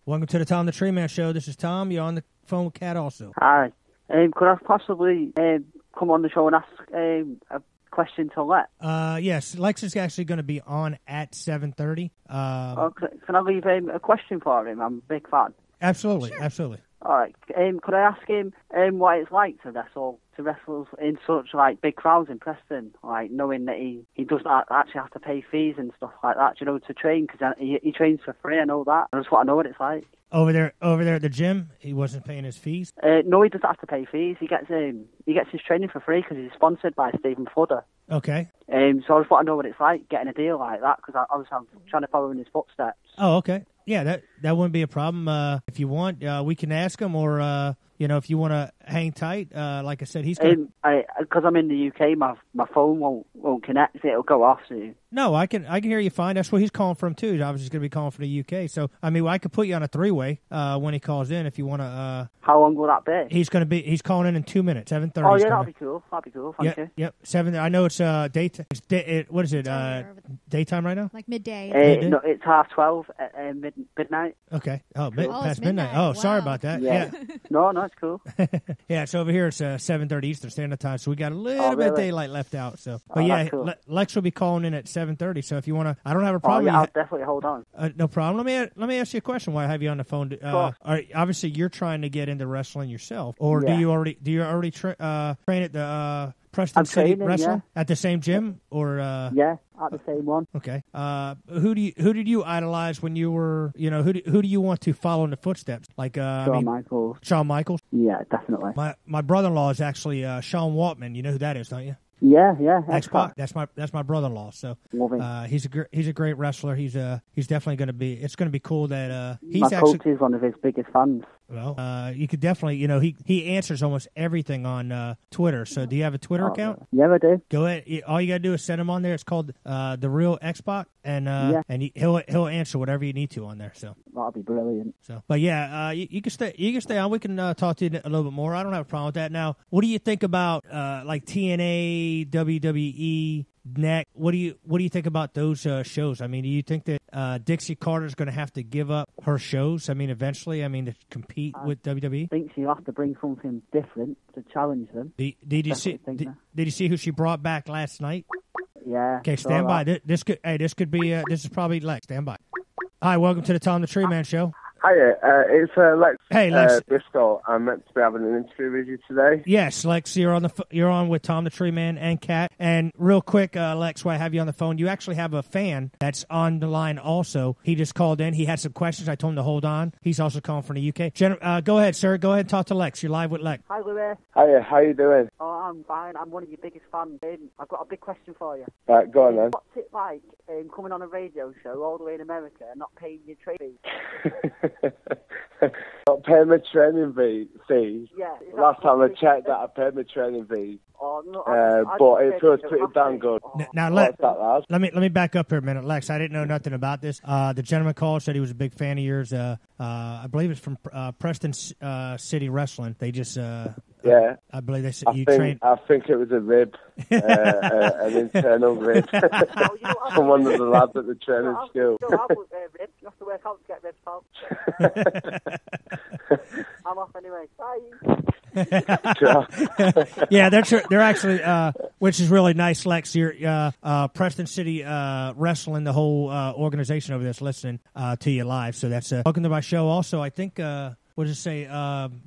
Welcome to the Tom the Treeman Show. This is Tom. You're on the phone with Kat also. Hi. Could I possibly come on the show and ask a question to Lex? Yes, Lex is actually going to be on at 7:30. Okay. Can I leave a question for him? I'm a big fan. Absolutely, Sure. absolutely. All right. Could I ask him what it's like to wrestle in such like big crowds in Preston, like knowing that he doesn't actually have to pay fees and stuff like that, you know, to train, because he trains for free. I know that. I just want to know what it's like. Over there at the gym, he wasn't paying his fees. No, he doesn't have to pay fees. He gets his training for free because he's sponsored by Stephen Fudder. Okay. So I just want to know what it's like getting a deal like that, because I'm trying to follow in his footsteps. Oh, okay. Yeah, that wouldn't be a problem. If you want, we can ask him, or if you want to hang tight. Like I said, he's going. Because I'm in the UK, my phone won't connect. It'll go off soon. No, I can hear you fine. That's where he's calling from too. I was just going to be calling from the UK. So I mean, I could put you on a three-way when he calls in if you want to. How long will that be? He's calling in 2 minutes, 7:30. Oh yeah, that'll be cool. Thank you. Yep, 7. I know it's daytime. What is it? Daytime right now? Like midday. No, it's 12:30 at midnight. Okay. Oh, Cool. past It's midnight. midnight. Oh, Wow. sorry about that. Yeah. No, it's cool. Yeah, so over here it's 7:30 Eastern Standard Time, so we got a little bit of daylight left out. So, but yeah, cool. Lex will be calling in at 7:30. So if you want to, I don't have a problem. I'll definitely hold on. No problem. Let me ask you a question while I have you on the phone. Obviously, you're trying to get into wrestling yourself, or do you already train at the Preston City Wrestling at the same gym, or yeah, at the same one. Okay. Who did you idolize when you were, who do you want to follow in the footsteps? Like Michaels. Shawn Michaels? Yeah, definitely. My brother-in-law is actually Sean Waltman. You know who that is, don't you? Yeah. X-Pac. That's my brother-in-law. So he's a great wrestler. He's definitely going to be. It's going to be cool that he's my actually. coach is one of his biggest fans. Well, you could definitely, he answers almost everything on Twitter. So do you have a Twitter account? Yeah, I do. Go ahead. All you got to do is send him on there. It's called The Real X-Pac, and he'll answer whatever you need to on there. So that'll be brilliant. So, but yeah, you can stay on. We can talk to you a little bit more. I don't have a problem with that. Now, what do you think about like TNA, WWE? Next, what do you think about those shows? I mean, do you think that Dixie Carter's going to have to give up her shows? I mean, eventually, to compete with WWE. I think she'll have to bring something different to challenge them. Did you see who she brought back last night? Yeah. Okay, stand by. This could be this is probably Lex. Stand by. Hi, welcome to the Tom the Treeman Show. Hiya, it's Lex. Hey, Lex. Briscoe. I'm meant to be having an interview with you today. Yes, Lex. You're on with Tom the Treeman and Kat. And real quick, Lex, while I have you on the phone, you actually have a fan that's on the line. Also, he just called in. He had some questions. I told him to hold on. He's also calling from the UK. Go ahead, sir. Go ahead and talk to Lex. You're live with Lex. Hi, Louis. Hiya, how you doing? Oh, I'm fine. I'm one of your biggest fans. I've got a big question for you. Right, go on then. What's it like coming on a radio show all the way in America and not paying your training fees? Not paying my training fees. Yeah. Last time I checked that, I paid my training fees. Oh, no, but it feels pretty damn good. Now, let me back up here a minute, Lex. I didn't know nothing about this. The gentleman called, said he was a big fan of yours. I believe it's from Preston City Wrestling. They just yeah. I believe they said trained. I think it was a rib, an internal rib from one of the lads at the training school. You have to work out to get ribs, pal. I'm off anyway. Bye. Yeah, they're actually, which is really nice, Lex. You're Preston City Wrestling, the whole organization over there's listening to you live. So that's welcome to my show. Also, I think. What does it say?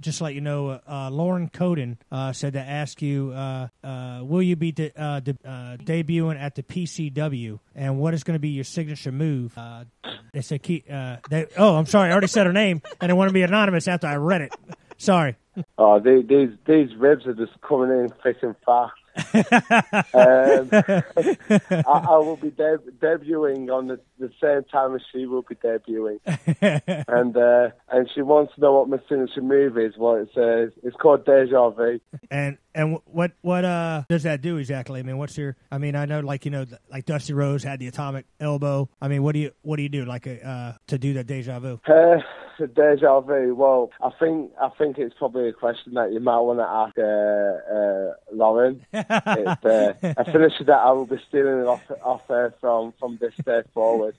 Just to let you know, Lauren Coden said to ask you, will you be debuting at the PCW, and what is going to be your signature move? They said, I'm sorry, I already said her name, and I want to be anonymous after I read it. Sorry. Oh, these ribs are just coming in thick and fast. I will be debuting on the same time as she will be debuting, and she wants to know what my signature move is. Well, it's called Deja Vu. And what does that do exactly? I mean, what's your? I mean, I know like Dusty Rhodes had the atomic elbow. I mean, what do you do like to do the Deja Vu? Deja vu. Well, I think it's probably a question that you might want to ask Lauren. A finisher that I will be stealing it off her from this day forward.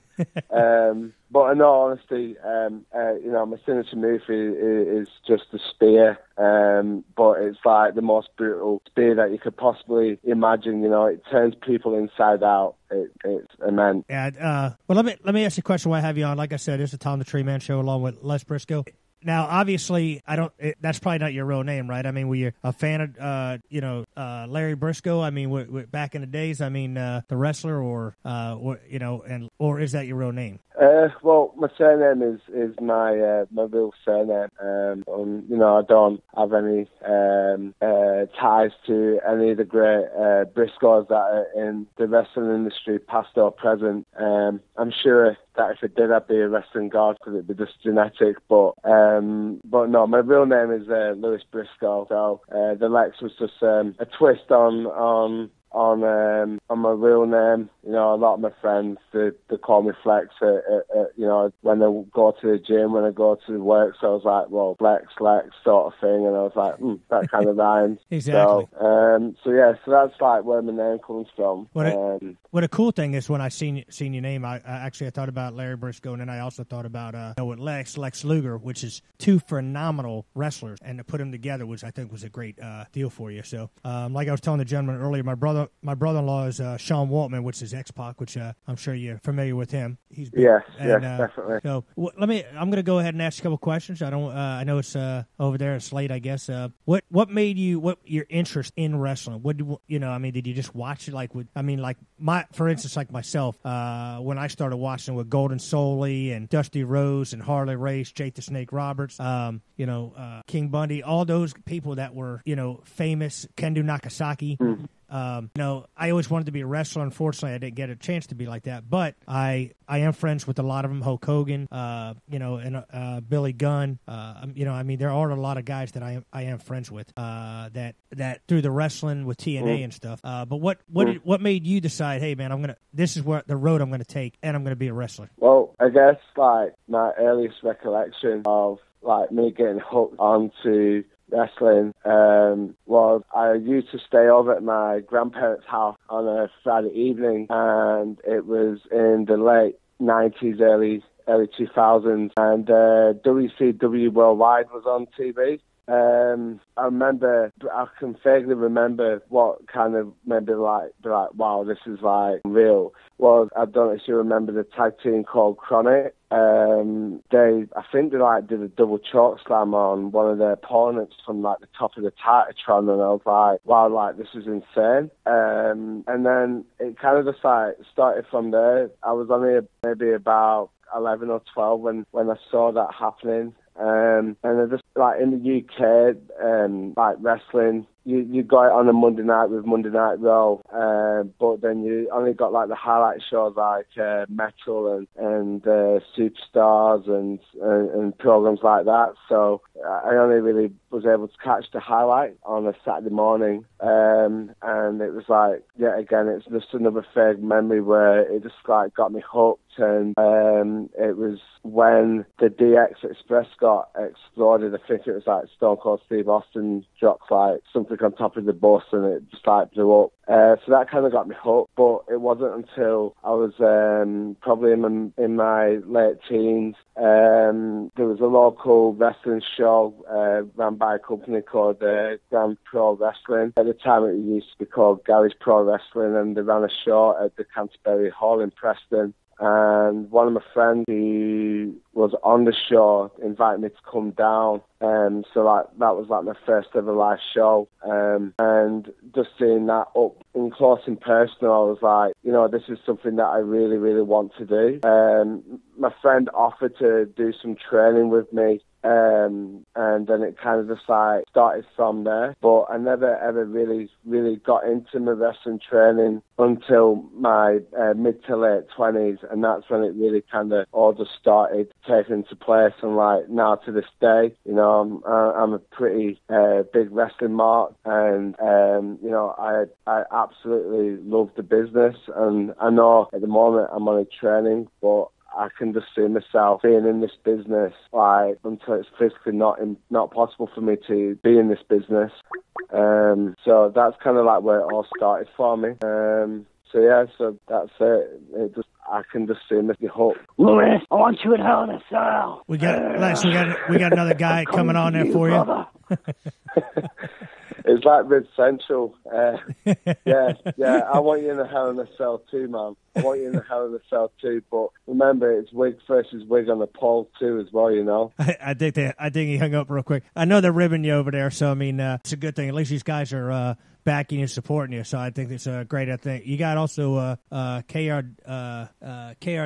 But in all honesty, my signature move is just a spear. But it's like the most brutal spear that you could possibly imagine. It turns people inside out. It's immense. Yeah. Well, let me ask you a question while I have you on. Like I said, it's the Tom the Treeman Show along with Lex Briscoe. Now, obviously, that's probably not your real name, right? I mean, were you a fan of, Larry Briscoe? I mean, back in the days, the wrestler, or is that your real name? Well, my surname is my real surname. I don't have any ties to any of the great Briscoes that are in the wrestling industry, past or present. I'm sure that if it did, I'd be a wrestling god because it'd be just genetic. But no, my real name is Lex Briscoe. So the Lex was just a twist on my real name. A lot of my friends they call me Flex. When I go to the gym, when I go to work, so I was like, well, Lex sort of thing, and I was like, that kind of rhymes. Exactly. So that's like where my name comes from. What a cool thing is when I seen your name, I thought about Larry Briscoe, and then I also thought about with Lex Luger, which is two phenomenal wrestlers, and to put them together was a great deal for you. So, like I was telling the gentleman earlier, my brother-in-law is Sean Waltman, which is X-Pac, which I'm sure you're familiar with him. He's big. Yes, definitely. So I'm going to go ahead and ask a couple questions. I know it's over there. It's late, I guess. What made your interest in wrestling? Did you just watch it? For instance, like myself, when I started watching with Golden Soley and Dusty Rhodes and Harley Race, Jake the Snake Roberts, King Bundy, all those people that were famous, Kendo Nagasaki. I always wanted to be a wrestler. Unfortunately, I didn't get a chance to be like that. But I am friends with a lot of them. Hulk Hogan, and Billy Gunn. There are a lot of guys that I am friends with. That through the wrestling with TNA and stuff. But what made you decide? Hey, man, this is the road I'm gonna take, and I'm gonna be a wrestler. Well, I guess like my earliest recollection of like me getting hooked onto wrestling was I used to stay over at my grandparents' house on a Friday evening, and it was in the late 90s, early 2000s, and WCW Worldwide was on TV. I can vaguely remember what kind of made me be like, wow, this is like real. I don't know if you remember the tag team called Chronic. I think they did a double choke slam on one of their opponents from like the top of the Titatron, and I was like, wow, this is insane. And then it kind of just started from there. I was only maybe about 11 or 12 when I saw that happening. And I just in the UK, wrestling, you got it on a Monday night with Monday Night Raw, but then you only got the highlight shows like Metal and Superstars and programs like that. So I only really was able to catch the highlight on a Saturday morning, and it was again, it's just another vague memory where it just got me hooked. And it was when the DX Express got exploded. I think it was Stone Cold Steve Austin dropped something on top of the bus, and it just blew up. So that kind of got me hooked. But it wasn't until I was probably in my late teens. There was a local wrestling show ran by a company called Grand Pro Wrestling. At the time, it used to be called Gary's Pro Wrestling, and they ran a show at the Canterbury Hall in Preston. And one of my friends who was on the show invited me to come down. So that was my first ever live show. And just seeing that up in close and personal, I was like, this is something that I really, really want to do. My friend offered to do some training with me. And then it kind of just started from there. But I never ever really got into my wrestling training until my mid to late 20s, and that's when it really kind of all just started taking into place. And now to this day, I'm a pretty big wrestling mark, and I absolutely love the business. And I know at the moment I'm only training, but I can just see myself being in this business until it's physically not possible for me to be in this business. So that's kind of where it all started for me. So that's it. I can just see him as the hook. Lewis, I want you in Hell in a Cell. We got Lex. We got another guy coming on there for you. It's like Red Central. Yeah. I want you in the Hell in a Cell too, man. I want you in the Hell in a Cell too. But remember, it's wig versus wig on the pole too, as well. You know. I think he hung up real quick. I know they're ribbing you over there, so I mean, it's a good thing. At least these guys are backing you, supporting you. So I think it's a great thing. You got also KR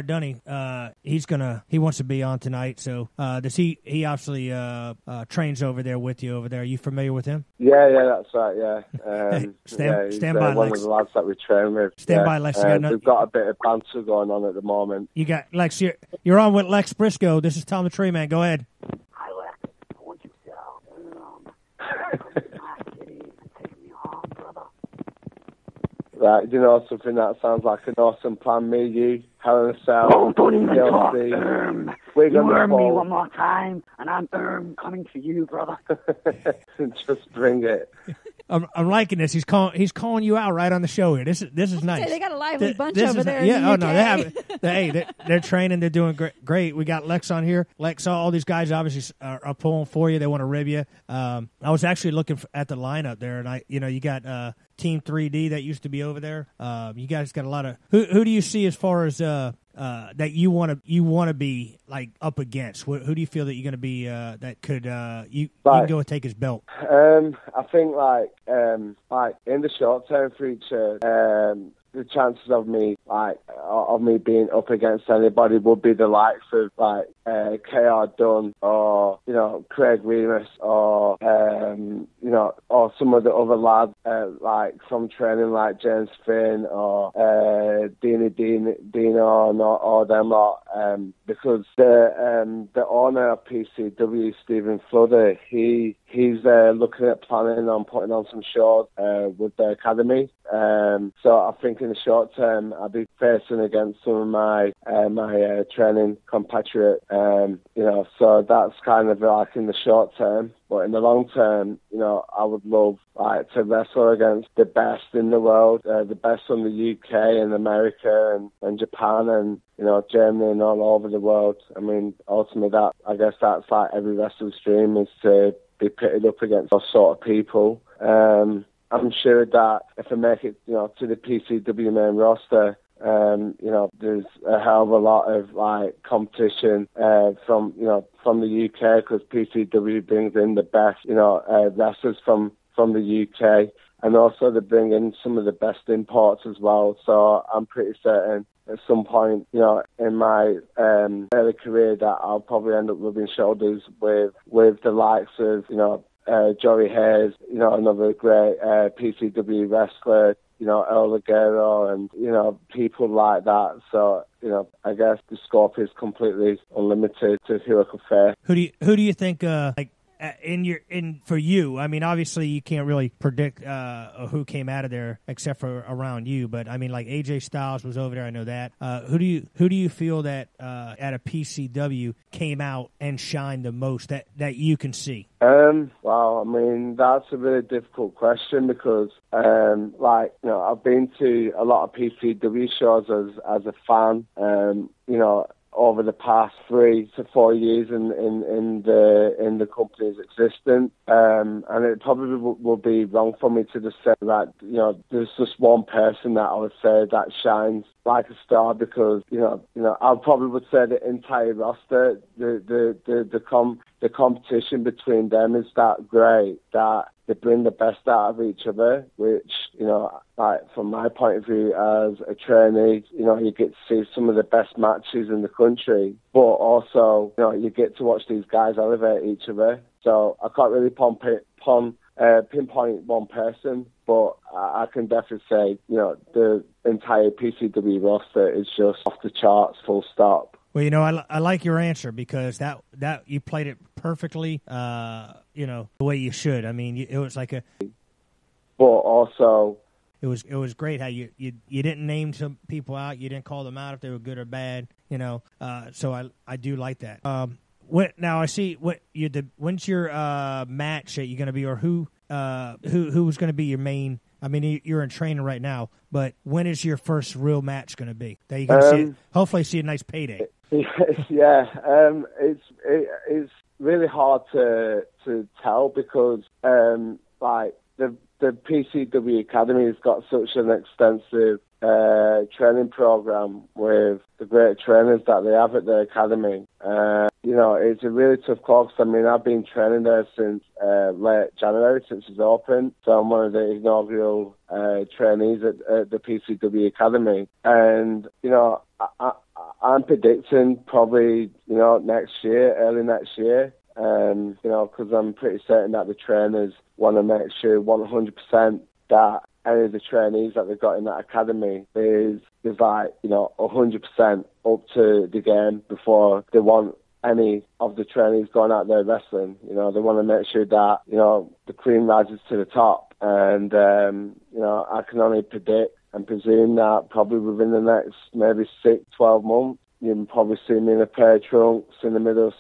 Dunny. He wants to be on tonight. So does he obviously trains over there with you over there? Are you familiar with him? Yeah, that's right. Yeah. Stand by, one Lex. of the lads that we train with. Stand by, Lex. We've got a bit of banter going on at the moment. You got Lex. You're on with Lex Briscoe. This is Tom the Treeman. Go ahead. Hi, Lex. I want you to take me home, brother. Right, you know something that sounds like an awesome plan. Me, you, Hell in a Cell. Oh, don't even talk. You worm me one more time, and I'm coming for you, brother. Just bring it. I'm liking this. He's calling you out right on the show here. This is nice. They got a lively bunch over there. Yeah. In the UK. They have. They're training. They're doing great. We got Lex on here. Lex, all these guys obviously are pulling for you. They want to rib you. I was actually looking at the lineup there, and you got Team 3D that used to be over there. You guys got a lot of. Who do you see as far as that you want to be like up against? Who do you feel that you're going to be that could you can go and take his belt? I think like in the short term future, the chances of me being up against anybody would be the likes of like KR Dunn or Craig Remus or or some of the other lads like from training like James Finn or Dino or them lot, because the owner of PCW, Stephen Fludder, he's looking at planning on putting on some shows with the academy. So I think in the short term I'll be facing against some of my training compatriots. So that's kind of like in the short term. But in the long term, I would love to wrestle against the best in the world, the best from the UK and America and Japan and Germany and all over the world. I mean, ultimately, I guess that's like every wrestler's dream, is to be pitted up against those sort of people. I'm sure that if I make it, to the PCW main roster, there's a hell of a lot of like competition from the UK, because PCW brings in the best wrestlers from the UK, and also they bring in some of the best imports as well. So I'm pretty certain at some point, in my early career, that I'll probably end up rubbing shoulders with the likes of Joey Hayes, another great PCW wrestler, El Ligero, and people like that. So I guess the scope is completely unlimited to who I could face. Who do you think for you? I mean, obviously you can't really predict who came out of there except for around you. But I mean, like AJ Styles was over there. I know that. Who do you feel that at a PCW came out and shined the most that you can see? Well, I mean, that's a really difficult question, because I've been to a lot of PCW shows as a fan. Over the past 3 to 4 years in the company's existence, and it probably will be wrong for me to just say that there's just one person that I would say that shines like a star, because I probably would say the entire roster, the competition between them is that great that they bring the best out of each other, which, from my point of view as a trainee, you get to see some of the best matches in the country, but also, you get to watch these guys elevate each other. So I can't really pinpoint one person, but I can definitely say, the entire PCW roster is just off the charts, full stop. Well, I like your answer, because that you played it perfectly, the way you should. I mean, it was like but also, it was great how you didn't name some people out. You didn't call them out if they were good or bad. So I do like that. Now I see when's your match that you're going to be, or who was going to be your main I mean, you're in training right now, but when is your first real match going to be? That you're going to hopefully see a nice payday. Yeah, it's really hard to tell because like the PCW Academy has got such an extensive training program with the great trainers that they have at the academy. You know, it's a really tough call 'cause, I mean, I've been training there since late January, since it's opened. So I'm one of the inaugural trainees at the PCW Academy. And, you know, I'm predicting probably, you know, early next year. You know, because I'm pretty certain that the trainers want to make sure 100% that any of the trainees that they've got in that academy is like, you know, 100% up to the game before they want any of the trainees going out there wrestling. You know, they want to make sure that, you know, the cream rises to the top. And, you know, I can only predict and presume that probably within the next maybe 6-12 months, you can probably see me in a pair of trunks in the middle of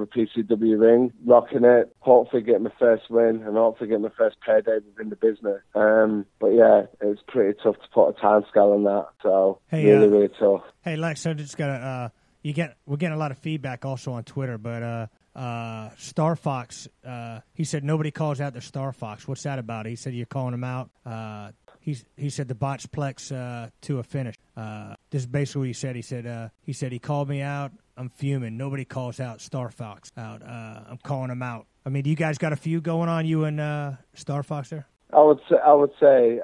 a PCW ring, rocking it, hopefully get my first win and hopefully get my first payday within the business. But yeah, it's pretty tough to put a time scale on that. So really tough. Hey Lex, I just got we're getting a lot of feedback also on Twitter, but Star Fox, he said nobody calls out the Star Fox. What's that about? He said you're calling him out. He said the botched plex to a finish. This is basically what he said. He said he called me out. I'm fuming. Nobody calls out Star Fox out. I'm calling him out. I mean, do you guys got a feud going on, you and Star Fox there? I would say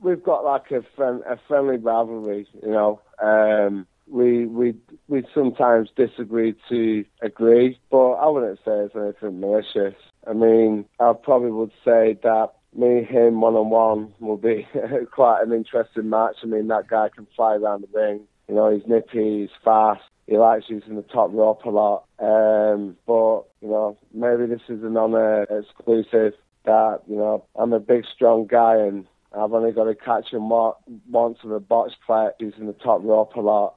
we've got like a friendly rivalry. You know, we sometimes disagree to agree, but I wouldn't say it's anything malicious. I mean, I probably would say that me, him, one-on-one will be quite an interesting match. I mean, that guy can fly around the ring. You know, he's nippy, he's fast. He likes using the top rope a lot. But, you know, maybe this is an honor exclusive that, you know, I'm a big, strong guy and I've only got to catch him once with a botch plex using the top rope a lot.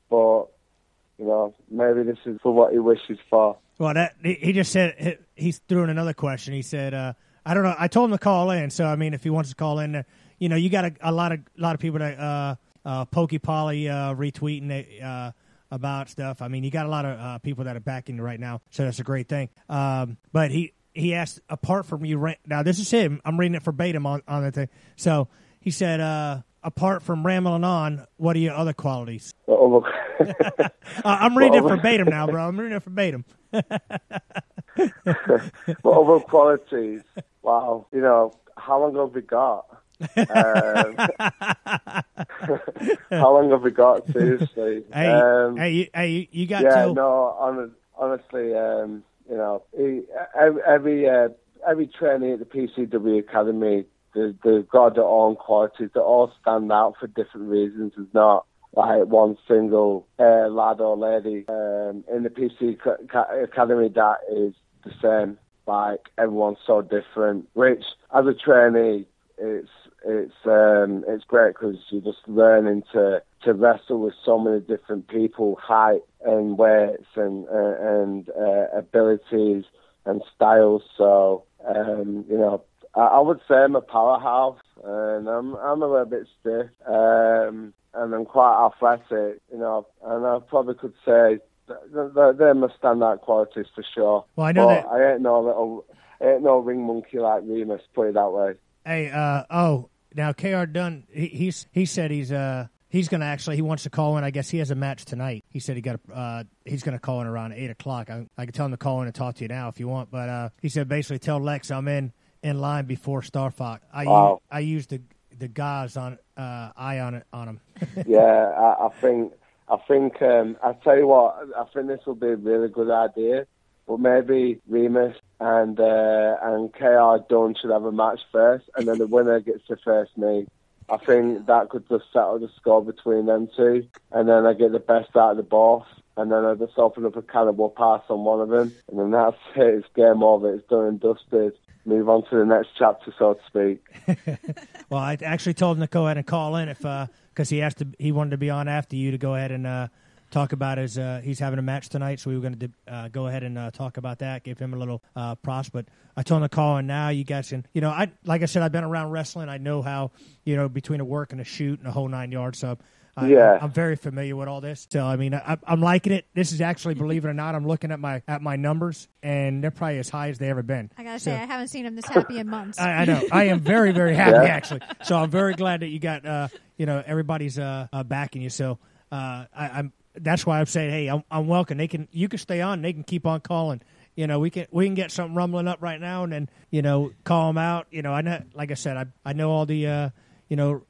But, you know, maybe this is for what he wishes for. Well, he just said he threw in another question. He said, "I don't know." I told him to call in. So I mean, if he wants to call in, you know, you got a lot of people that Pokey Polly retweeting about stuff. I mean, you got a lot of people that are backing you right now, so that's a great thing. But he asked, apart from you, now this is him. I'm reading it verbatim on the thing. So he said, apart from rambling on, what are your other qualities? I'm reading it verbatim now, bro. I'm reading it verbatim. What other qualities? Wow. You know, how long have we got? How long have we got? Seriously. Hey, you got yeah, to. No, honestly, you know, every trainee at the PCW Academy, they've got their own qualities. They all stand out for different reasons. It's not like one single lad or lady in the PC Academy that is the same. Like, everyone's so different, which as a trainee, it's great because you're just learning to wrestle with so many different people, height and weights and abilities and styles. So, you know, I would say I'm a powerhouse, and I'm a little bit stiff, and I'm quite athletic, you know, and I probably could say they're my standout qualities for sure. Well, I know that I ain't no ring monkey like Remus, put it that way. Hey, now KR Dunn, he said he's gonna he wants to call in. I guess he has a match tonight. He said he's gonna call in around 8:00. I can tell him to call in and talk to you now if you want, but he said basically tell Lex I'm in line before Star Fox. I used the gauze on on him. Yeah, I think I tell you what, I think this will be a really good idea. But maybe Remus and KR Dunn should have a match first, and then the winner gets the first knee. I think that could just settle the score between them two, and then I get the best out of the both, and then I just open up a can of whoop-ass on one of them, and then that's it. It's game over. It's done and dusted. Move on to the next chapter, so to speak. Well, I actually told him to go ahead and call in because he wanted to be on after you to go ahead and talk about his. He's having a match tonight, so we were going to go ahead and talk about that. Give him a little props, but I told him to call in now. You guys can, like I said, I've been around wrestling. I know how, between a work and a shoot and a whole 9 yards. So I'm very familiar with all this. So I mean, I'm liking it. This is actually, believe it or not, I'm looking at my numbers, and they're probably as high as they ever been. I gotta say, I haven't seen him this happy in months. I know. I am very, very happy actually. So I'm very glad that you got everybody's backing you. So I'm. That's why I'm saying, hey, I'm welcome. You can stay on. They can keep on calling. We can get something rumbling up right now, and then call them out. I know, like I said, I know all the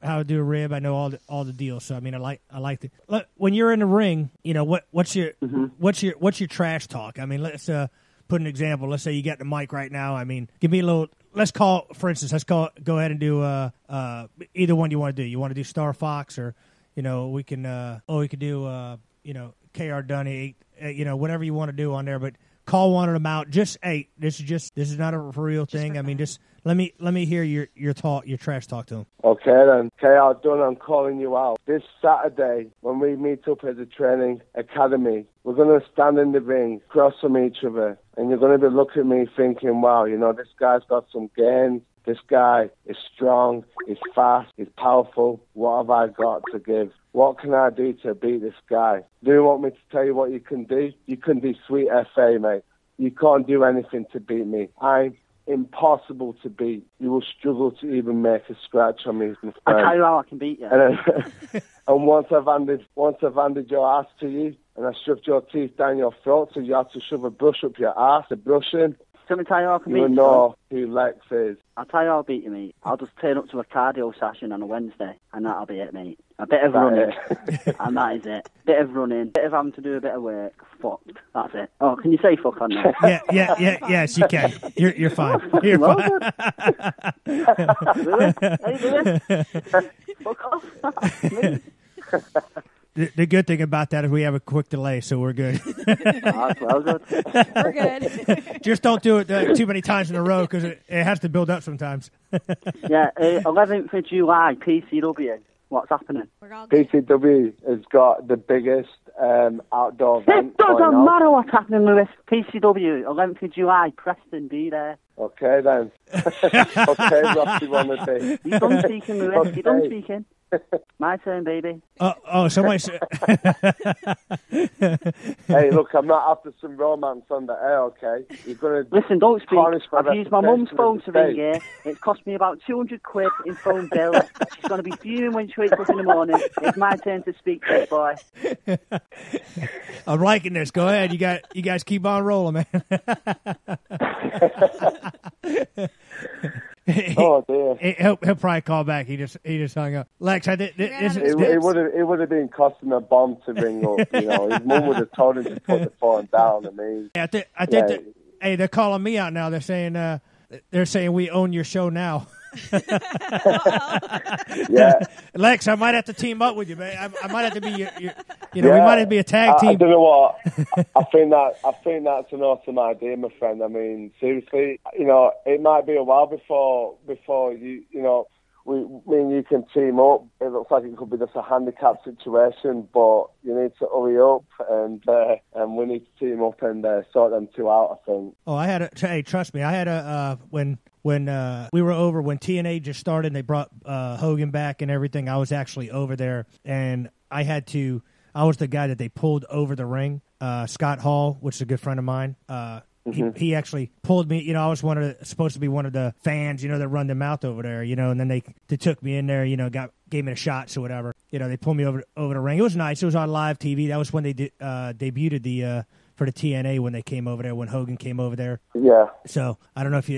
how to do a rib. I know all the deals. So I mean, I like it. Look, when you're in the ring, what's your trash talk? I mean, let's put an example. Let's say you got the mic right now. I mean, give me a little. Let's go ahead and do either one you want to do. You want to do Star Fox, or we can do KR Dunny, whatever you want to do on there, but call one of them out. Just, hey, this is not a real thing. I mean, just let me hear your trash talk to them. Okay then, KR Dunn, I'm calling you out. This Saturday, when we meet up at the training academy, we're going to stand in the ring, across from each other, and you're going to be looking at me thinking, wow, this guy's got some gains. This guy is strong, he's fast, he's powerful. What have I got to give? What can I do to beat this guy? Do you want me to tell you what you can do? You can do sweet FA, mate. You can't do anything to beat me. I'm impossible to beat. You will struggle to even make a scratch on me, my friend. I tell you how I can beat you. And once I've handed your ass to you, and I shoved your teeth down your throat, so you have to shove a brush up your ass, the brushing. Let me tell you how I can beat you. You know who Lex is. I'll tell you how I'll beat you, mate. I'll just turn up to a cardio session on a Wednesday, and that'll be it, mate. A bit of running, and that is it. Bit of running, bit of having to do a bit of work. Fucked. That's it. Oh, can you say fuck on there? Yes, you can. You're fine. You're fine. Really? How you doing? Fuck off. The good thing about that is we have a quick delay, so we're good. That's well good. We're good. Just don't do it too many times in a row, because it has to build up sometimes. Yeah, 11th of July, PCW. What's happening? PCW has got the biggest outdoor event. It doesn't matter what's happening, Lewis. PCW, 11th of July, Preston, be there. Okay, then. Okay, Roxy, one of these. You done speaking, Lewis. You done speaking. My turn, baby. Somebody said... Hey, look, I'm not after some romance on the air, okay? You're going to... Listen, don't speak. I've used my mum's phone to ring here. It's cost me about 200 quid in phone bill. She's going to be fuming when she wakes up in the morning. It's my turn to speak to this boy. I'm liking this. Go ahead. You guys keep on rolling, man. Oh dear! He'll probably call back. He just hung up. Lex, I did. It would have been costing a bomb to ring up. His mum would have told him to put the phone down. I mean, I think. Hey, they're calling me out now. They're saying we own your show now. Yeah, Lex, I might have to team up with you, man. I might have to be your we might have to be a tag team. I don't know what. I think that's an awesome idea, my friend. I mean, seriously, it might be a while before me and you can team up. It looks like it could be just a handicap situation, but you need to hurry up, and we need to team up and sort them two out, I think. Oh, trust me, I had a when we were over, when TNA just started and they brought Hogan back and everything, I was actually over there, and I was the guy that they pulled over the ring. Scott Hall, which is a good friend of mine, he actually pulled me. I was supposed to be one of the fans, that run the mouth over there, and then they took me in there, gave me the shots or whatever. They pulled me over the ring. It was nice. It was on live TV. That was when they debuted for the TNA, when they came over there, when Hogan came over there. Yeah. So I don't know if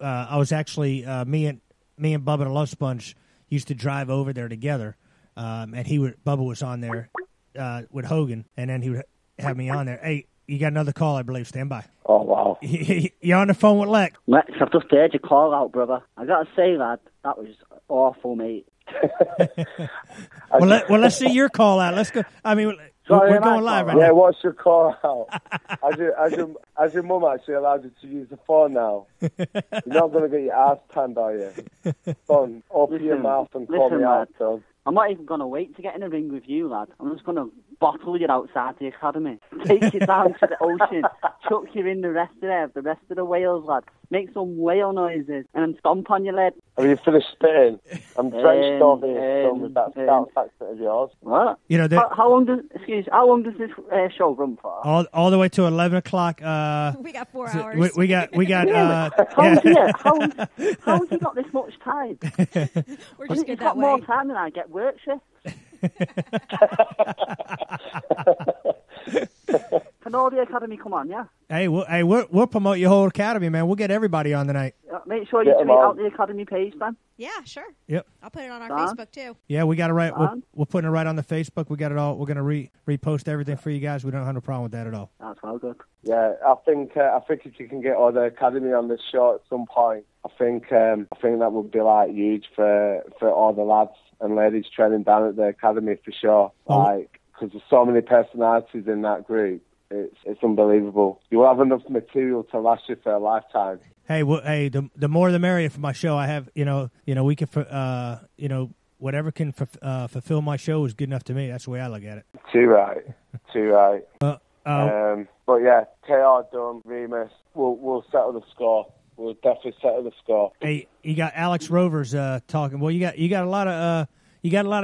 I was actually me and Bubba and Love Sponge used to drive over there together, and Bubba was on there with Hogan, and then he would have me on there. Hey, you got another call, I believe. Stand by. Oh, wow. You're on the phone with Lex. Lex, I've just heard your call out, brother. I got to say, lad, that was awful, mate. Let's see your call out. Let's go. I mean, we're going live right now. Yeah, what's your call out? Has your mum actually allowed you to use the phone now? You're not going to get your ass tanned, are you? Son, open your mouth and call me out, son. I'm not even going to wait to get in a ring with you, lad. I'm just going to bottle you outside the academy, take you down to the ocean, chuck you in the rest of the whales, lad. Make some whale noises and then stomp on your lead. Have you finished spitting? I'm drenched over here with that scout accent of yours. What? You know, how long does this show run for? All the way to 11 o'clock. We got 4 hours. We got. How have you got this much time? We're just good You've that got way. more time than I get work shifts. Can all the academy come on, yeah? Hey, we'll promote your whole academy, man. We'll get everybody on tonight. Make sure you tweet out the academy page, then. Yeah, sure. Yep. I'll put it on our Facebook, too. Yeah, we got it right. We're putting it right on the Facebook. We got it all. We're going to repost everything for you guys. We don't have no problem with that at all. That's all good. Yeah, I think if you can get all the academy on this show at some point, I think that would be like huge for all the lads and ladies training down at the academy for sure. Like, because there's so many personalities in that group. It's unbelievable. You will have enough material to last you for a lifetime. Hey, the more the merrier for my show. I have, we can, whatever can fulfill my show is good enough to me. That's the way I look at it. Too right. But yeah, KR done. Remus, we'll settle the score. We'll definitely settle the score. Hey, you got Alex Rovers talking. Well, you got a lot of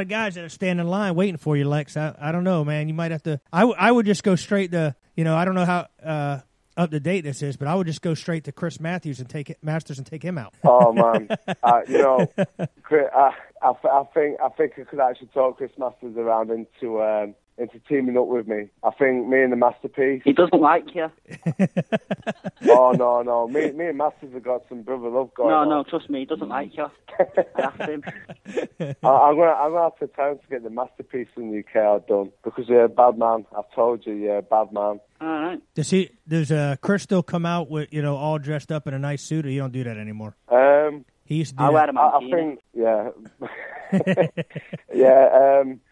guys that are standing in line waiting for you, Lex. I don't know, man. You might have to. I would just go straight to. I don't know how up to date this is, but I would just go straight to Chris Masters and take him out. Oh man, Chris, I think I could actually talk Chris Masters around into teaming up with me. I think me and the Masterpiece. He doesn't like you. Oh no. Me and Masters have got some brother love going on. No, trust me, he doesn't like you. I asked him. I'm gonna have to tell him to get the Masterpiece in the UK done because you're a bad man. I've told you, you're a bad man. All right. Does Chris still come out with all dressed up in a nice suit, or you don't do that anymore? He used to do I wear that. them I think, yeah.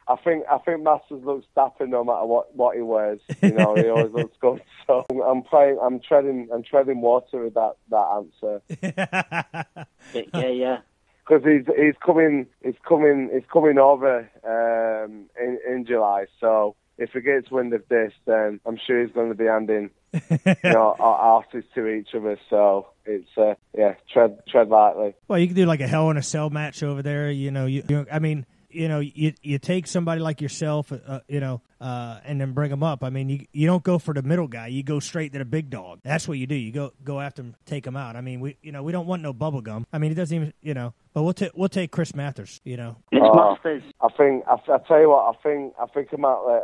I think Masters looks dapper no matter what he wears. He always looks good. So I'm treading water with that answer. Yeah. Because he's coming over in July. So if he gets wind of this, then I'm sure he's going to be handing our asses to each other. So it's tread lightly. Well, you can do like a Hell in a Cell match over there. You take somebody like yourself, and then bring them up. I mean, you don't go for the middle guy. You go straight to the big dog. That's what you do. You go after him, take him out. I mean, we don't want no bubble gum. I mean, it doesn't even, but we'll take Chris Mathers. It's Masters. I tell you what. I think I might let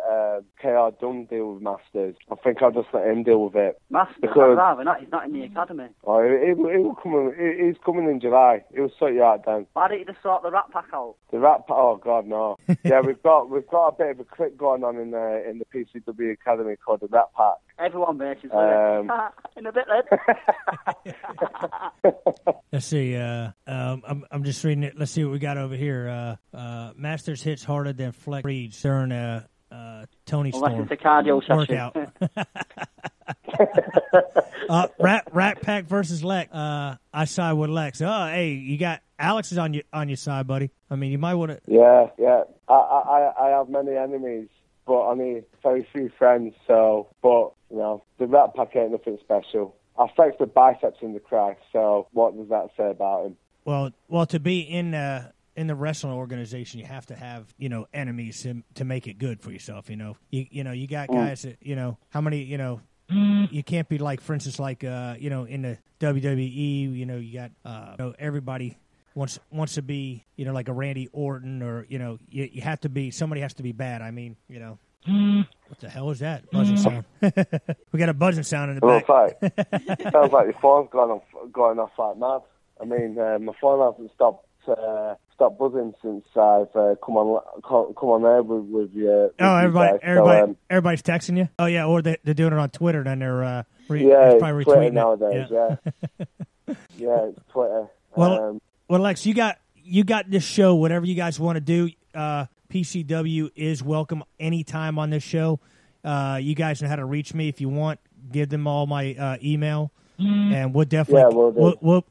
KR Dunn deal with Masters. I think I'll just let him deal with it. Masters, because I'd rather not. He's not in the academy. Oh, he will come. He's coming in July. He'll sort you out then. Why don't you just sort the Rat Pack out? The Rat Pack. Oh God, no. Yeah, we've got a bit of a clique going on in the PCW Academy called the Rat Pack. Everyone versus in a bit then. Let's see. I'm just reading it. Let's see what we got over here. Masters hits harder than Flex Reeds during Tony Storm Unless it's a cardio workout. Rat Pack versus Lex. I side with Lex. Oh, hey, you got Alex is on your side, buddy. I mean, you might want to. Yeah. I have many enemies, but only very few friends. So, but the Rat Pack ain't nothing special. I flexed the biceps in the crack. So, what does that say about him? Well, to be in the wrestling organization, you have to have enemies to make it good for yourself. You got guys that how many you can't be like, for instance, like in the WWE. You got everybody wants to be like a Randy Orton, or you have to be, somebody has to be bad. I mean what the hell is that buzzing sound? We got a buzzing sound in the back. Sounds like your phone's going off like mad. I mean, my phone hasn't stopped buzzing since I've come on there with you. Oh, everybody's texting you. Oh yeah, or they're doing it on Twitter, then they're it's probably Twitter retweeting nowadays. Yeah. Yeah, it's Twitter. Well, Lex, you got this show. Whatever you guys want to do, PCW is welcome anytime on this show. You guys know how to reach me if you want. Give them all my email, and we'll definitely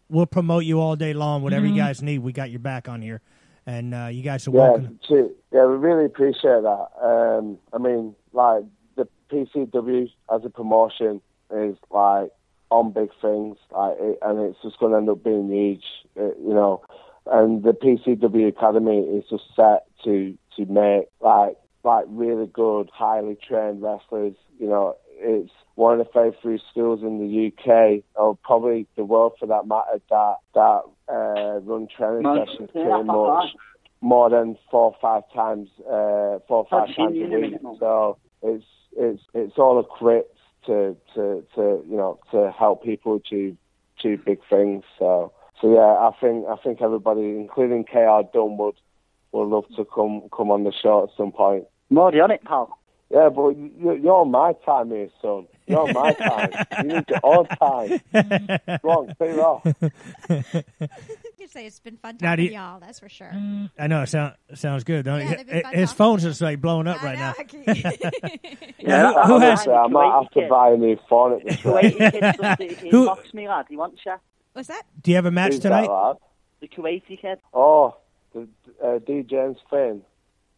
we'll promote you all day long. Whatever you guys need, we got your back on here. and you guys are welcome. Yeah, we really appreciate that. I mean, like, the PCW as a promotion is, like, on big things, and it's just going to end up being huge, you know. And the PCW Academy is just set to make, like really good, highly trained wrestlers. You know, it's one of the very few schools in the UK, or probably the world for that matter, that run training sessions pretty much more than 4 or 5 times a week. So it's all equipped to you know, to help people achieve big things. So yeah, I think everybody, including KR Dunn, would love to come on the show at some point. More on it, pal. Yeah, but you're on my time here, son. You're on my time. You need your own time. Go on, clear it off. You say it's been fun talking to y'all, that's for sure. I know, it sounds good, don't Yeah, it? His phone's just like blowing up right now. Who has? I might have to buy a new phone at this rate. Who box me, lad? You want chef? What's that? Do you have a match tonight? The Kuwaiti kid. Oh, the DJ's Finn.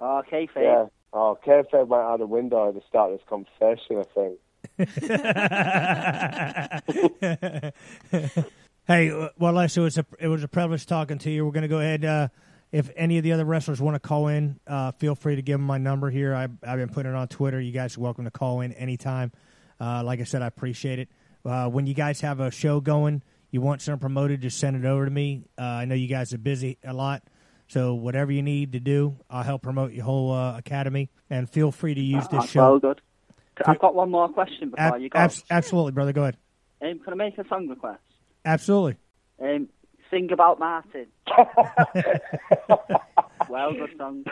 Oh, okay, Finn. Yeah. Oh, K-Fed went out the window at the start of this conversation, I think. Hey, well, Les, it was a privilege talking to you. We're going to go ahead. If any of the other wrestlers want to call in, feel free to give them my number here. I've been putting it on Twitter. You guys are welcome to call in anytime. Like I said, I appreciate it. When you guys have a show going, you want something promoted, just send it over to me. I know you guys are busy a lot. So whatever you need to do, I'll help promote your whole academy. And feel free to use this show. Well, good. I've got one more question before you go. Absolutely, brother. Go ahead. Can I make a song request? Absolutely. Sing About Martin. Well, good song.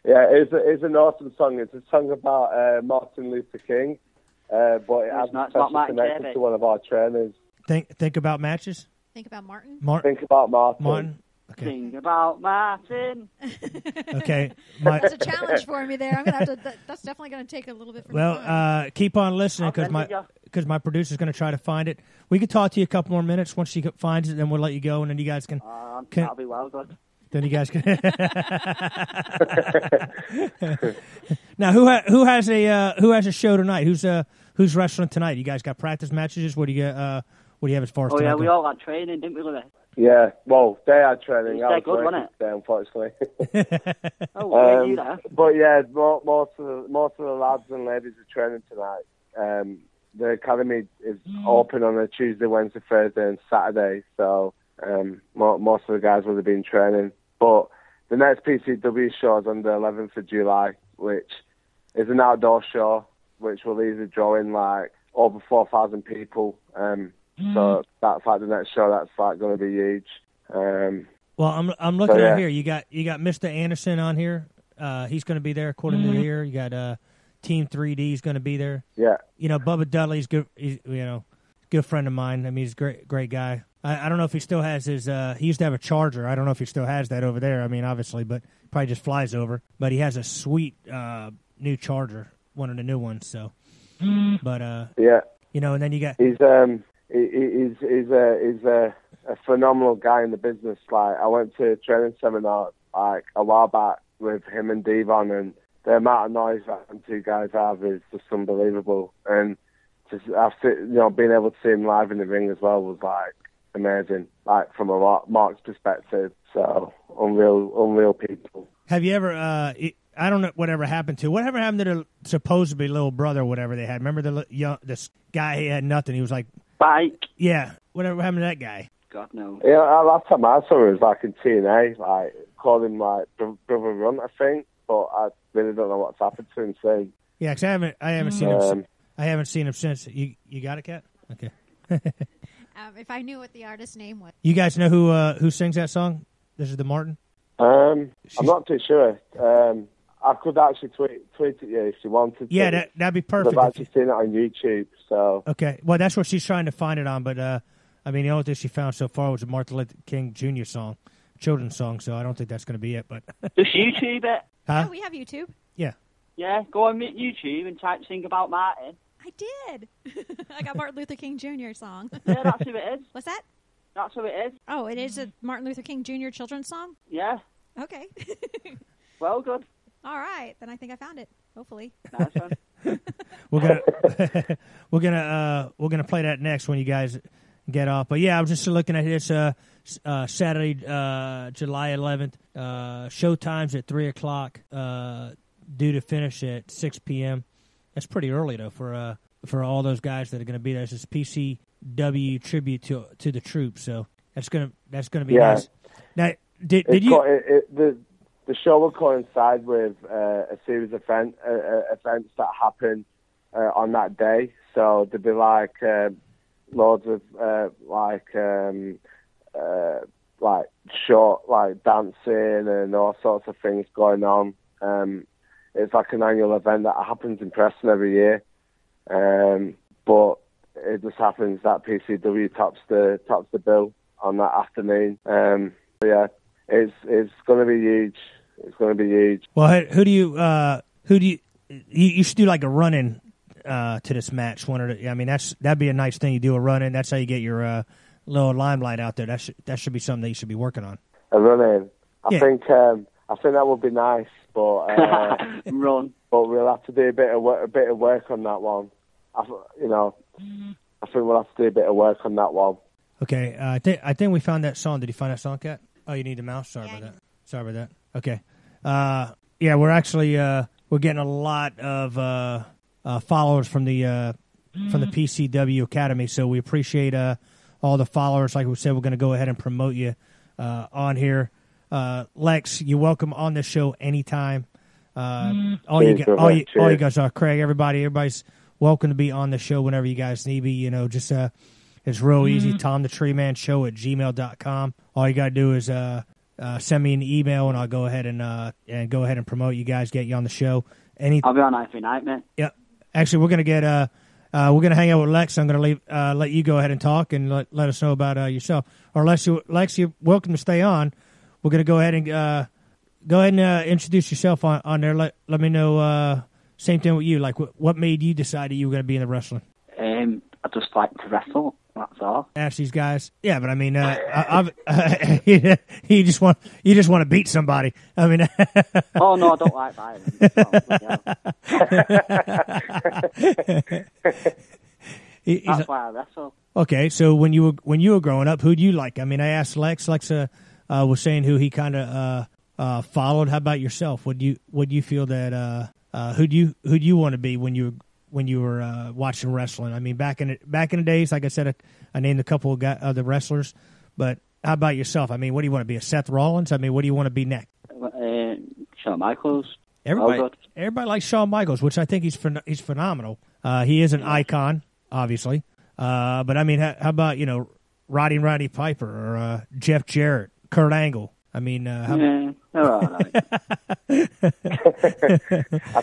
Yeah, it's an awesome song. It's a song about Martin Luther King, but it has a special connection to one of our trainers. Think about matches? Think about Martin? Think about Martin. Okay. Think about Martin. Okay. That's a challenge for me there. I'm gonna have to. That's definitely going to take a little bit from time. Keep on listening because my producer's going to try to find it. We could talk to you a couple more minutes. Once she finds it, then we'll let you go, and then you guys can. That'll be well good. Then you guys can. Now, who has a show tonight? Who's wrestling tonight? You guys got practice matches? What do you have as far as? Oh yeah, we all had training, didn't we, Louis? Yeah, well, they had training. I was good, wasn't it? Unfortunately. You there? But yeah, most of the lads and ladies are training tonight. The academy is open on a Tuesday, Wednesday, Thursday, and Saturday. So most of the guys would have been training. But the next PCW show is on the 11th of July, which is an outdoor show, which will easily draw in like over 4,000 people. So that's like the next show. That's like going to be huge. Well, I'm looking at here. You got Mr. Anderson on here. He's going to be there according to here. You got Team 3D is going to be there. Yeah. You know, Bubba Dudley's good. He's good friend of mine. I mean, he's a great guy. I don't know if he still has his. He used to have a Charger. I don't know if he still has that over there. I mean, obviously, but probably just flies over. But he has a sweet new Charger, one of the new ones. So, but yeah, you know, and then you got He's a phenomenal guy in the business. Like, I went to a training seminar like a while back with him and Devon, and the amount of noise that them two guys have is just unbelievable. And just being able to see him live in the ring as well was like amazing. Like from a Mark's perspective, so unreal people. Have you ever? I don't know whatever happened to to the supposedly little brother, or whatever they had. Remember this guy? He had nothing. He was like. Bike. Yeah. Whatever happened to that guy? God, no. Yeah, last time I saw him was like in TNA, like, called him like Brother Runt, I think, but I really don't know what's happened to him since. Yeah, because I haven't seen him. I haven't seen him since. You got it, Kat? Okay. If I knew what the artist's name was. You guys know who sings that song? This is the Martin? I'm not too sure. I could actually tweet at you if you wanted to. Yeah, that'd be perfect. I've actually seen it on YouTube, so... Okay, well, that's what she's trying to find it on, but, I mean, the only thing she found so far was a Martin Luther King Jr. song, children's song, so I don't think that's going to be it, but... Just YouTube it. Huh? Oh, we have YouTube. Yeah. Yeah, go on YouTube and type Sing About Martin. I did. I got Martin Luther King Jr. song. Yeah, that's who it is. What's that? That's who it is. Oh, it is a Martin Luther King Jr. children's song? Yeah. Okay. Well, good. All right, then I think I found it. Hopefully. Nice one. we're gonna play that next when you guys get off. But yeah, I was just looking at this Saturday, July 11th. Show times at 3:00. Due to finish at 6 p.m. That's pretty early though for all those guys that are going to be there. This is PCW tribute to the troops, so that's gonna be nice. Now, did you? The show will coincide with a series of events that happen on that day. So there'll be like loads of short dancing and all sorts of things going on. It's like an annual event that happens in Preston every year. But it just happens that PCW tops the bill on that afternoon. Yeah, it's going to be huge. It's going to be huge. Well, who do you should do like a run-in to this match. That'd be a nice thing. You do a run-in. That's how you get your little limelight out there. That should be something that you should be working on. A run-in. I think that would be nice, but run. But we'll have to do a bit of work on that one. I think we'll have to do a bit of work on that one. Okay, I think we found that song. Did you find that song, Kat? Oh, you need the mouse. Sorry about that. Okay. Yeah, we're actually we're getting a lot of followers from the PCW Academy, so we appreciate all the followers. Like we said, we're going to go ahead and promote you on here. Lex, you're welcome on the show anytime. All you guys are Craig. Everybody's welcome to be on the show whenever you guys need me. Just it's real easy. Tom the Treeman Show at gmail.com. All you got to do is send me an email, and I'll go ahead and promote you guys, get you on the show. I'll be on every night, man. Yeah. Actually, we're gonna hang out with Lex. I'm gonna let you go ahead and talk and let us know about yourself. Or Lex, you're welcome to stay on. We're gonna go ahead and introduce yourself on there. Let me know. Same thing with you. Like, what made you decide that you were gonna be in the wrestling? I just like to wrestle. That's all. Ask these guys. Yeah, but I mean, you just want to beat somebody. I mean, oh no, I don't like violence. That's why I wrestle. Okay, so when you were growing up, who'd you like? I mean, I asked Lex. Lex was saying who he kind of followed. How about yourself? Would you feel that who'd you want to be when you were watching wrestling? I mean, back in the days, like I said, I named a couple of the wrestlers, but how about yourself? I mean, what do you want to be, a Seth Rollins? I mean, what do you want to be next? Shawn Michaels. Everybody likes Shawn Michaels, which I think he's phenomenal. He is an icon, obviously. But I mean, how about Roddy Piper or Jeff Jarrett, Kurt Angle? I mean, they're all right. I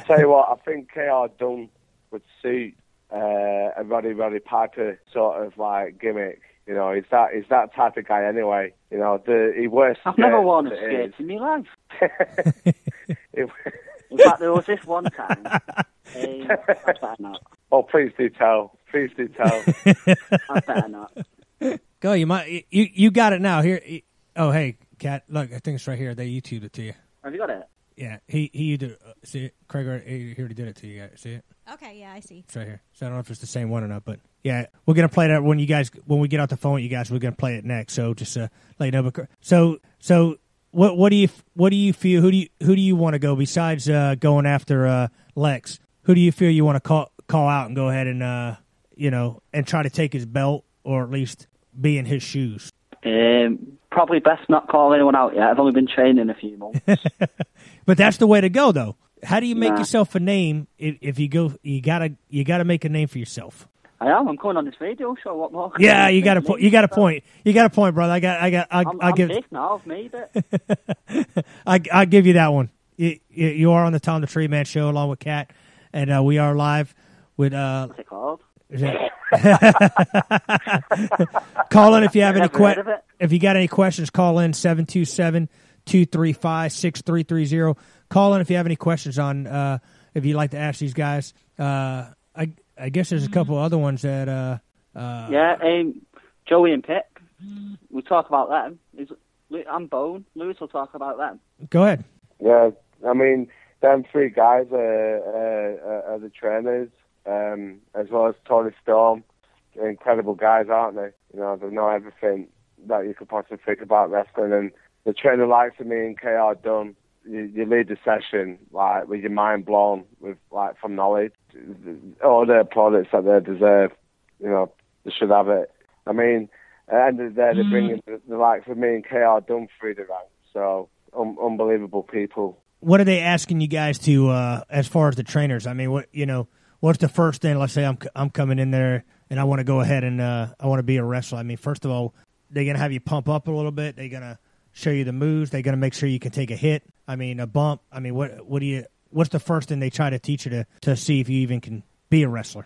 tell you what, I think KR Dunn would suit a Roddy Piper sort of like gimmick. He's that type of guy anyway. He wears. I've never worn a skirt in my life. In fact, there was this one time. I better not. Oh, please do tell. Please do tell. I better not. Go. You got it now. Here. Oh, hey, Kat. Look, I think it's right here. They YouTubed it to you. Have you got it? Yeah, he did it. See it? Craig already did it to you guys. See it? Okay, yeah, I see. It's right here. So I don't know if it's the same one or not, but yeah, we're gonna play that when we get off the phone with you guys. We're gonna play it next. So just let you know. But so what do you feel? Who do you want to go besides going after Lex? Who do you feel you want to call out and go ahead and and try to take his belt, or at least be in his shoes? Probably best not call anyone out yet. I've only been training a few months. But that's the way to go, though. How do you make yourself a name? If you go, you gotta make a name for yourself. I am. I'm going on this radio show. What more? Yeah, you got a point. You got a point. You got a point, brother. I'm big now. I've made it. I'll give you that one. You are on the Tom the Treeman Show along with Kat, and we are live with. What's it called? Call in if you have any questions. If you got any questions, call in 727-235-6330. Call in if you have any questions on if you'd like to ask these guys. I guess there's a couple other ones that Joey and Pick we talk about them. I'm Bone. Lewis will talk about them. Go ahead. Yeah, I mean, them three guys are the trainers, as well as Tony Storm. They're incredible guys, aren't they? You know, they know everything that you could possibly think about wrestling. And the trainer likes me and KR Dunn. You lead the session like with your mind blown with like from knowledge. All the products that they deserve, you know, they should have it. I mean, at the end of the day, they're bringing the likes of me and KR Dunn through the ranks. So unbelievable people. What are they asking you guys to, as far as the trainers? I mean, what's the first thing? Let's say I'm coming in there and I want to go ahead and I want to be a wrestler. I mean, first of all, they're gonna have you pump up a little bit. They're gonna show you the moves. They're gonna make sure you can take a hit. I mean, a bump. I mean, what's the first thing they try to teach you to see if you even can be a wrestler?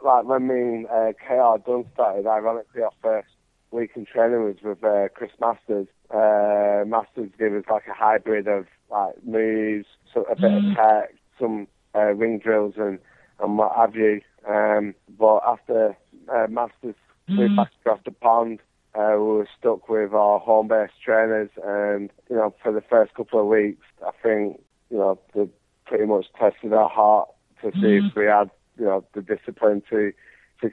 Like when me and KR Dunn started, ironically, our first week in training was with Chris Masters. Masters gave us like a hybrid of like moves, a bit of tech, some ring drills and what have you. But after Masters flew back across the pond, we were stuck with our home-based trainers, and you know, for the first couple of weeks, I think you know they pretty much tested our heart to see if we had you know the discipline to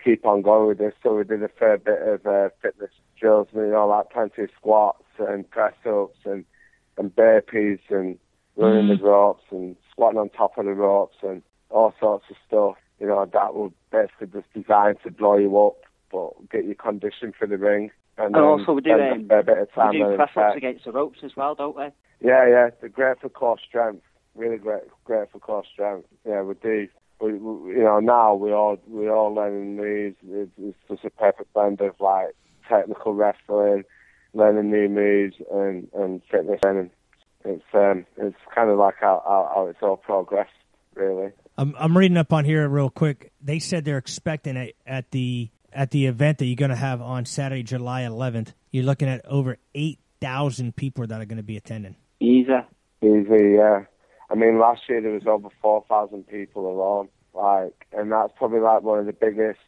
keep on going with this. So we did a fair bit of fitness drills, you know, like plenty of squats and press-ups and burpees and running the ropes and squatting on top of the ropes and all sorts of stuff. You know, that was basically just designed to blow you up, but get you conditioned for the ring. And also we do a bit of time we do press-ups against the ropes as well, don't we? Yeah, they're great for core strength. Really great for core strength. Yeah, we do. We you know, now we all learning these. It's just a perfect blend of like technical wrestling, learning new moves, and fitness training. It's kind of like how it's all progressed, really. I'm reading up on here real quick. They said they're expecting at the event that you're going to have on Saturday, July 11th. You're looking at over 8,000 people that are going to be attending. Easy, yeah. I mean, last year there was over 4,000 people alone. And that's probably like one of the biggest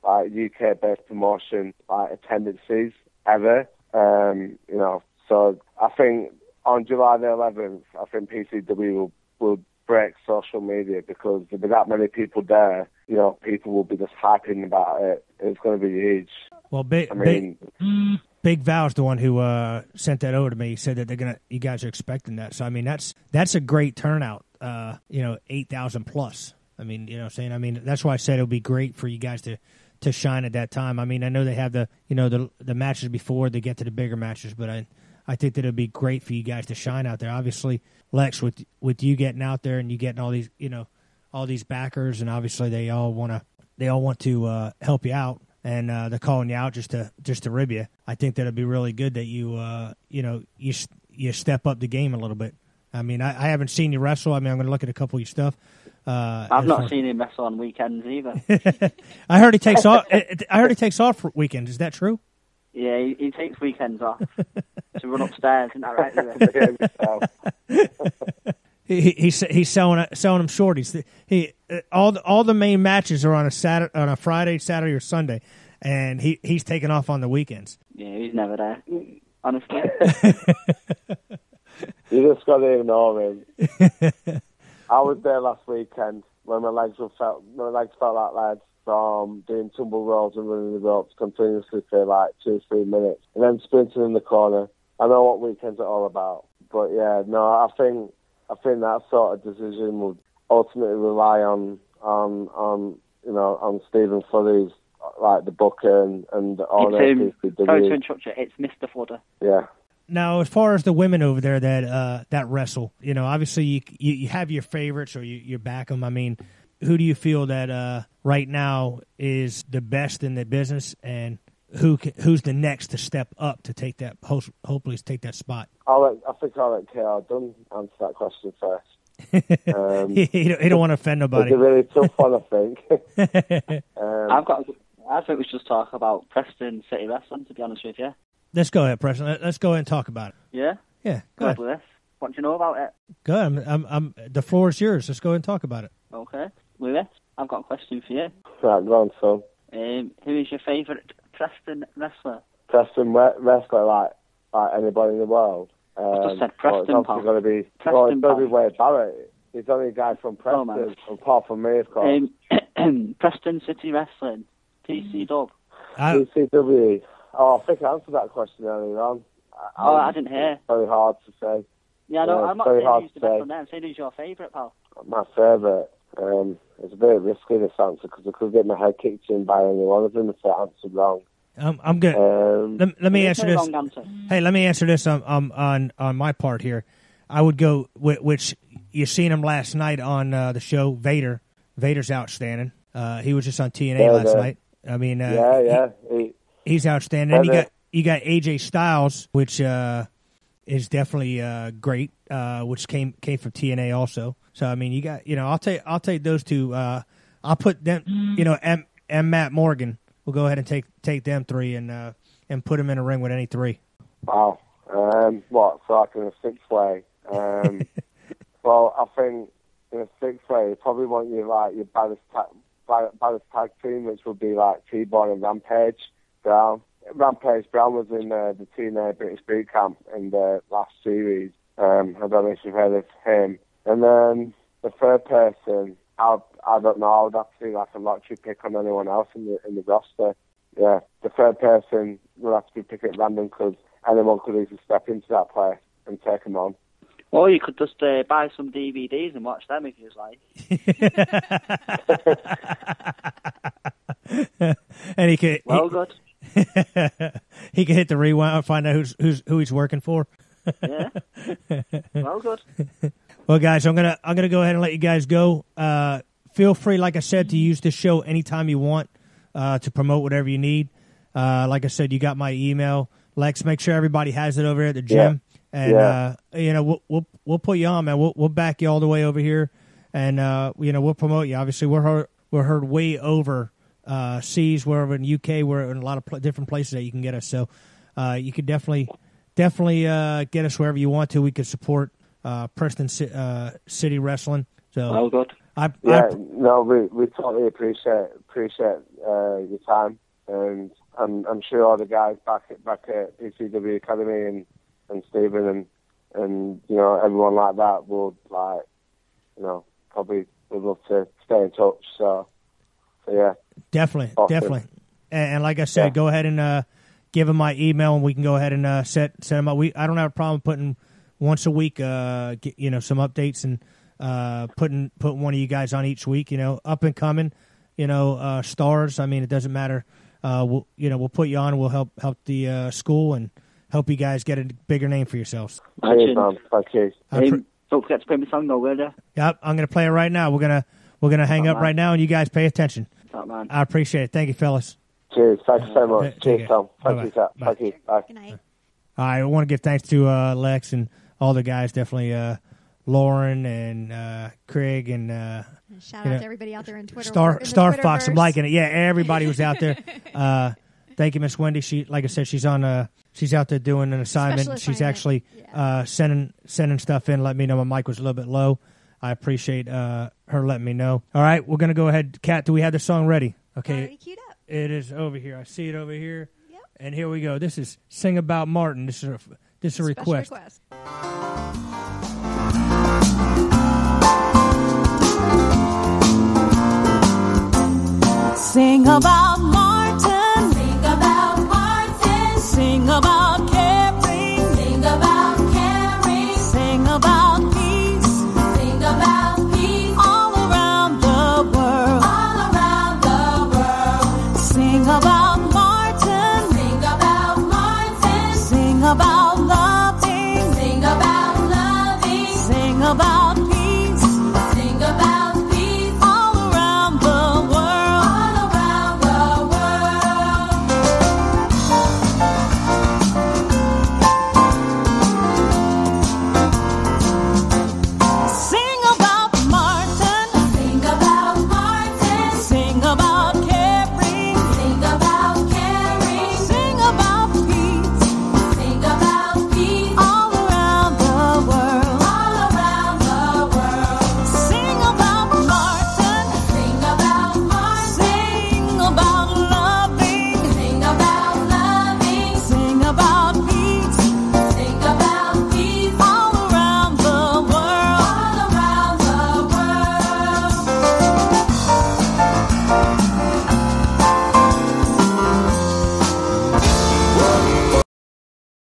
like UK-based promotion like attendances ever. You know, so I think on July the 11th, I think PCW will break social media because there'll be that many people there. You know, people will be just hyping about it. It's going to be huge. Well, Big Val's the one who sent that over to me. He said that you guys are expecting that. So I mean, that's a great turnout. 8,000 plus. I mean, you know what I'm saying? I mean, that's why I said it would be great for you guys to shine at that time. I mean, I know they have the matches before they get to the bigger matches, but I think that it would be great for you guys to shine out there. Obviously, Lex, with you getting out there and you getting all these, you know, all these backers, and obviously they all want to help you out, and they're calling you out just to rib you. I think that it'd be really good that you step up the game a little bit. I mean, I haven't seen you wrestle. I mean, I'm going to look at a couple of your stuff. I've not seen him wrestle on weekends either. I heard he takes off. I heard he takes off for weekends. Is that true? Yeah, he takes weekends off to run upstairs. Isn't that right? He's selling them shorties. All the main matches are on a Friday, Saturday, or Sunday, and he's taking off on the weekends. Yeah, he's never there. Honestly. You just got to ignore him. I was there last weekend when my legs felt like lead from doing tumble rolls and running the ropes continuously for like 2 or 3 minutes, and then sprinting in the corner. I know what weekends are all about, but yeah, no, I think that sort of decision would ultimately rely on Stephen Fuddy's, like the booker and the owner. Sorry to interrupt you. It's Mr. Fudder. Yeah. Now, as far as the women over there that wrestle, you know, obviously you have your favorites or you back them. I mean, who do you feel that right now is the best in the business, and who's the next to step up to take that, hopefully take that spot? I think I'll let KR Dunn answer that question first. He don't want to offend nobody. It's a really tough one, I think. I think we should just talk about Preston City Wrestling, to be honest with you. Let's go ahead, Preston. Let's go ahead and talk about it. Yeah? Yeah, go ahead. Lewis. What do you know about it? Good. The floor is yours. Let's go ahead and talk about it. Okay. Lewis, I've got a question for you. Right, go on, son. Who is your favourite Preston wrestler? Preston wrestler like anybody in the world. I just said Preston, it's obviously going to be. Well, it's going to be Wade Barrett. He's only a guy from Preston, apart from me, of course. Preston City Wrestling, PCW. PCW. Oh, I think I answered that question earlier on. I didn't hear. It's very hard to say. Yeah, no, I'm not saying who's the best on there. I'm saying who's your favourite, pal. My favourite. It's a bit risky, this answer, because I could get my head kicked in by any one of them if I answered wrong. I'm good. Let me answer this. Hey, let me answer this on my part here. I would go, which you seen him last night on the show, Vader. Vader's outstanding. He was just on TNA last night. I mean, he's outstanding. And you got AJ Styles, which is definitely great, which came from TNA also. So I mean, you got, I'll take those two. I'll put them, and Matt Morgan. We'll go ahead and take them three and put them in a ring with any three. Wow. What? So like in a six-way? Well, I think in a six-way, you probably want your baddest tag team, which would be like T-Bone and Rampage Brown. Rampage Brown was in the TNA British Boot Camp in the last series. I don't know if you've heard of him. And then the third person, I don't know. I would have to do like a lottery pick on anyone else in the roster. Yeah, the third person will have to be picked at random because anyone could easily step into that place and take them on. Or you could just buy some DVDs and watch them if you like. And he could. Good. He could hit the rewind and find out who he's working for. Yeah. Well, good. Well, guys, I'm gonna go ahead and let you guys go. Feel free, like I said, to use this show anytime you want to promote whatever you need. Like I said, you got my email, Lex. Make sure everybody has it over here at the gym, and we'll put you on, man. We'll back you all the way over here, and we'll promote you. Obviously, we're heard way over seas. We're over in UK. We're in a lot of different places that you can get us. So you could definitely get us wherever you want to. We could support Preston City Wrestling. So good. We totally appreciate your time, and I'm sure all the guys back at PCW Academy and Stephen and everyone like that would probably would love to stay in touch. So yeah, definitely, awesome. Definitely. And like I said, go ahead and give them my email, and we can go ahead and set them up. I don't have a problem putting once a week, some updates and putting one of you guys on each week. Up and coming, stars. I mean, it doesn't matter. We'll put you on. And we'll help the school and help you guys get a bigger name for yourselves. Thank you. Don't forget to play my song, though, will you? Yep, I'm gonna play it right now. We're gonna hang up right now, and you guys pay attention. Man. I appreciate it. Thank you, fellas. Cheers. Thank you so much. Cheers, Tom. Thank you, sir. Thank you. Bye. Good night. All right, I want to give thanks to Lex and all the guys. Definitely Lauren and Craig and shout out to everybody out there in Twitter. Star Fox. I'm liking it. Yeah, everybody was out there. Thank you, Miss Wendy. She, like I said, she's on. She's out there doing an assignment. She's actually sending stuff in. Let me know my mic was a little bit low. I appreciate her letting me know. All right, we're gonna go ahead. Kat, do we have the song ready? Okay, already queued up. It is over here. I see it over here. Yep. And here we go. This is "Sing About Martin." This is a request. Sing about